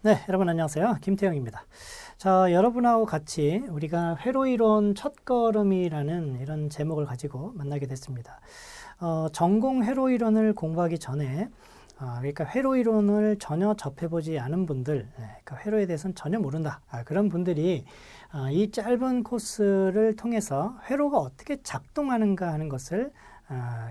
네, 여러분 안녕하세요. 김태형입니다. 자, 여러분하고 같이 우리가 회로이론 첫걸음이라는 이런 제목을 가지고 만나게 됐습니다. 전공 회로이론을 공부하기 전에 그러니까 회로이론을 전혀 접해보지 않은 분들, 그러니까 회로에 대해서는 전혀 모른다. 그런 분들이 이 짧은 코스를 통해서 회로가 어떻게 작동하는가 하는 것을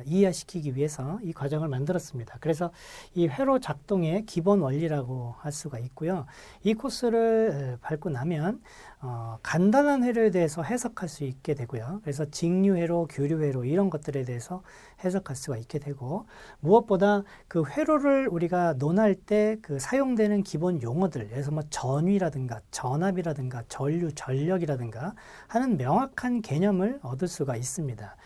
이해시키기 위해서 이 과정을 만들었습니다. 그래서 이 회로 작동의 기본 원리라고 할 수가 있고요. 이 코스를 밟고 나면 간단한 회로에 대해서 해석할 수 있게 되고요. 그래서 직류회로, 교류회로 이런 것들에 대해서 해석할 수가 있게 되고, 무엇보다 그 회로를 우리가 논할 때 그 사용되는 기본 용어들, 예를 들어서 뭐 전위라든가 전압이라든가 전류, 전력이라든가 하는 명확한 개념을 얻을 수가 있습니다.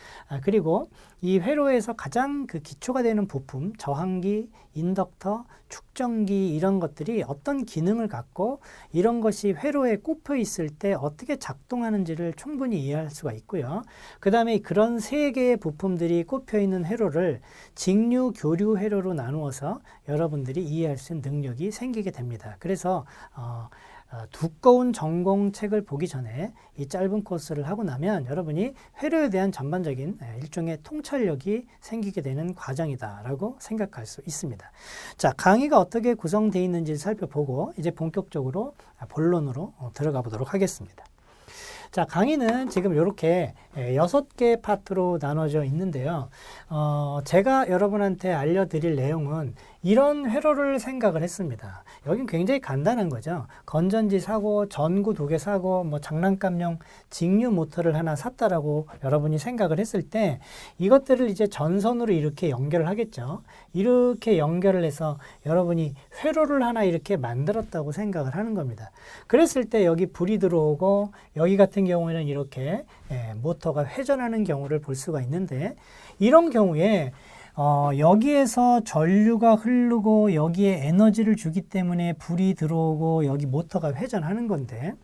그리고 이 회로에서 가장 그 기초가 되는 부품, 저항기, 인덕터, 축전기 이런 것들이 어떤 기능을 갖고 이런 것이 회로에 꼽혀 있을 때 어떻게 작동하는지를 충분히 이해할 수가 있고요. 그 다음에 그런 세 개의 부품들이 꼽혀 있는 회로를 직류, 교류 회로로 나누어서 여러분들이 이해할 수 있는 능력이 생기게 됩니다. 그래서 두꺼운 전공책을 보기 전에 이 짧은 코스를 하고 나면 여러분이 회로에 대한 전반적인 일종의 통찰력이 생기게 되는 과정이다라고 생각할 수 있습니다. 자, 강의가 어떻게 구성되어 있는지 살펴보고 이제 본격적으로 본론으로 들어가 보도록 하겠습니다. 자, 강의는 지금 이렇게 6개 파트로 나눠져 있는데요. 제가 여러분한테 알려드릴 내용은 이런 회로를 생각을 했습니다. 여긴 굉장히 간단한 거죠. 건전지 사고, 전구 2개 사고, 뭐 장난감용 직류 모터를 하나 샀다라고 여러분이 생각을 했을 때 이것들을 이제 전선으로 이렇게 연결을 하겠죠. 이렇게 연결을 해서 여러분이 회로를 하나 이렇게 만들었다고 생각을 하는 겁니다. 그랬을 때 여기 불이 들어오고 여기 같은 경우에는 이렇게 모터가 회전하는 경우를 볼 수가 있는데, 이런 경우에 여기에서 전류가 흐르고 여기에 에너지를 주기 때문에 불이 들어오고 여기 모터가 회전하는 건데,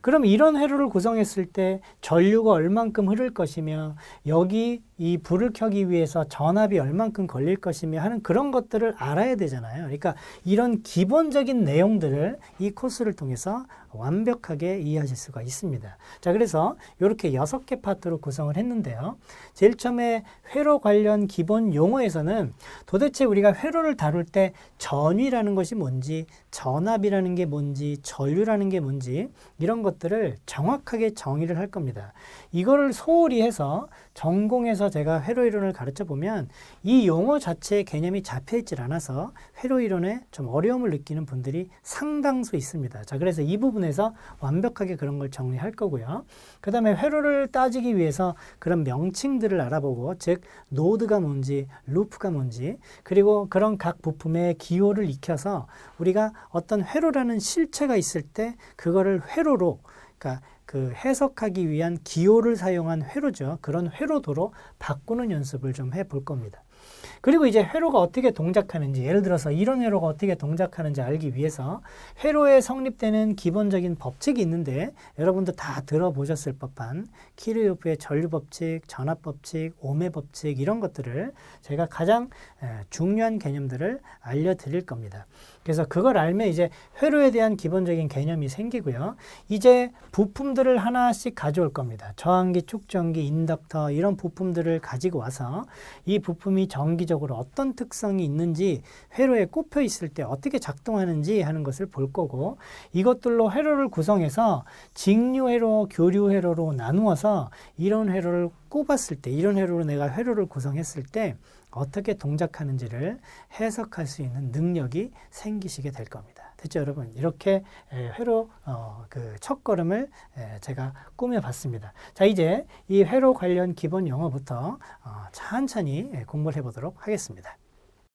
그럼 이런 회로를 구성했을 때 전류가 얼만큼 흐를 것이며 여기 이 불을 켜기 위해서 전압이 얼만큼 걸릴 것이며 하는 그런 것들을 알아야 되잖아요. 그러니까 이런 기본적인 내용들을 이 코스를 통해서 완벽하게 이해하실 수가 있습니다. 자, 그래서 이렇게 6개 파트로 구성을 했는데요. 제일 처음에 회로 관련 기본 용어에서는 도대체 우리가 회로를 다룰 때 전위라는 것이 뭔지, 전압이라는 게 뭔지, 전류라는 게 뭔지 이런 것들을 정확하게 정의를 할 겁니다. 이거를 소홀히 해서 전공에서 제가 회로이론을 가르쳐 보면 이 용어 자체의 개념이 잡혀 있질 않아서 회로이론에 좀 어려움을 느끼는 분들이 상당수 있습니다. 자, 그래서 이 부분에서 완벽하게 그런 걸 정리할 거고요. 그 다음에 회로를 따지기 위해서 그런 명칭들을 알아보고, 즉 노드가 뭔지, 루프가 뭔지, 그리고 그런 각 부품의 기호를 익혀서 우리가 어떤 회로라는 실체가 있을 때 그거를 회로로, 그러니까 그 해석하기 위한 기호를 사용한 회로죠. 그런 회로도로 바꾸는 연습을 좀 해볼 겁니다. 그리고 이제 회로가 어떻게 동작하는지, 예를 들어서 이런 회로가 어떻게 동작하는지 알기 위해서 회로에 성립되는 기본적인 법칙이 있는데, 여러분도 다 들어보셨을 법한 키르요프의 전류 법칙, 전압 법칙, 오메 법칙 이런 것들을 제가 가장 중요한 개념들을 알려드릴 겁니다. 그래서 그걸 알면 이제 회로에 대한 기본적인 개념이 생기고요. 이제 부품들을 하나씩 가져올 겁니다. 저항기, 축전기, 인덕터 이런 부품들을 가지고 와서 이 부품이 정기적으로 어떤 특성이 있는지, 회로에 꼽혀 있을 때 어떻게 작동하는지 하는 것을 볼 거고, 이것들로 회로를 구성해서 직류회로, 교류회로로 나누어서 이런 회로를 꼽았을 때, 이런 회로로 내가 회로를 구성했을 때 어떻게 동작하는지를 해석할 수 있는 능력이 생기시게 될 겁니다. 됐죠, 여러분? 이렇게 회로 그 첫걸음을 제가 꾸며봤습니다. 자, 이제 이 회로 관련 기본 용어부터 천천히 공부를 해보도록 하겠습니다.